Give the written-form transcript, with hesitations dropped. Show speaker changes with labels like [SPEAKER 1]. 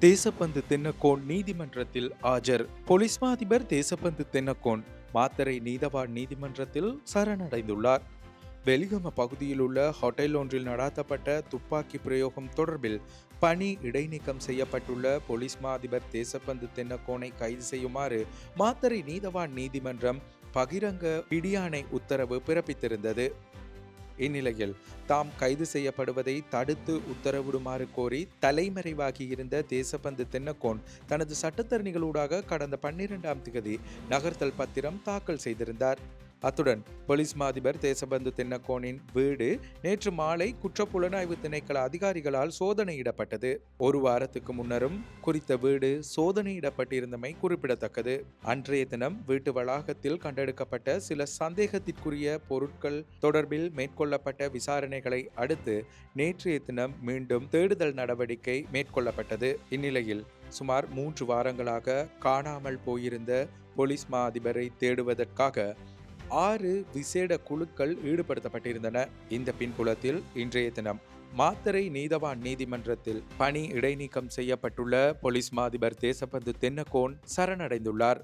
[SPEAKER 1] தேசப்பந்து தென்னக்கோன் நீதிமன்றத்தில் ஆஜர். போலீஸ் மா அதிபர் தேசப்பந்து தென்னக்கோன் மாத்தறை நீதவான் நீதிமன்றத்தில் சரணடைந்துள்ளார். வெலிகம பகுதியில் உள்ள ஹோட்டல் ஒன்றில் நடாத்தப்பட்ட துப்பாக்கி பிரயோகம் தொடர்பில் பணி இடைநீக்கம் செய்யப்பட்டுள்ள போலீஸ் மா அதிபர் தேசப்பந்து தென்னக்கோனை கைது செய்யுமாறு மாத்தறை நீதவான் நீதிமன்றம் பகிரங்க பிடியாணை உத்தரவு பிறப்பித்திருந்தது. இந்நிலையில் தாம் கைது செய்யப்படுவதை தடுத்து உத்தரவிடுமாறு கோரி தலைமறைவாகியிருந்த தேசபந்து தென்னக்கோன் தனது சட்டத்தரணிகளூடாக கடந்த 12ஆம் தேதி நகர்த்தல் பத்திரம் தாக்கல் செய்திருந்தார். அத்துடன் போலீஸ் மா அதிபர் தேசபந்து தென்னக்கோனின் வீடு நேற்று மாலை குற்றப்புலனாய்வு திணைக்கள அதிகாரிகளால் சோதனையிடப்பட்டது. ஒரு வாரத்துக்கு முன்னரும் குறித்த வீடு சோதனையிடப்பட்டிருந்தமை குறிப்பிடத்தக்கது. அன்றைய தினம் வீட்டு வளாகத்தில் கண்டெடுக்கப்பட்ட சில சந்தேகத்திற்குரிய பொருட்கள் தொடர்பில் மேற்கொள்ளப்பட்ட விசாரணைகளை அடுத்து நேற்றைய தினம் மீண்டும் தேடுதல் நடவடிக்கை மேற்கொள்ளப்பட்டது. இந்நிலையில் சுமார் 3 வாரங்களாக காணாமல் போயிருந்த போலீஸ் மா அதிபரை தேடுவதற்காக 6 விசேட குழுக்கள் ஈடுபடுத்தப்பட்டிருந்தன. இந்த பின்புலத்தில் இன்றைய தினம் மாத்தறை நீதவான் நீதிமன்றத்தில் பணி இடைநீக்கம் செய்யப்பட்டுள்ள போலீஸ் மா அதிபர் தேசபந்து தென்னக்கோன் சரணடைந்துள்ளார்.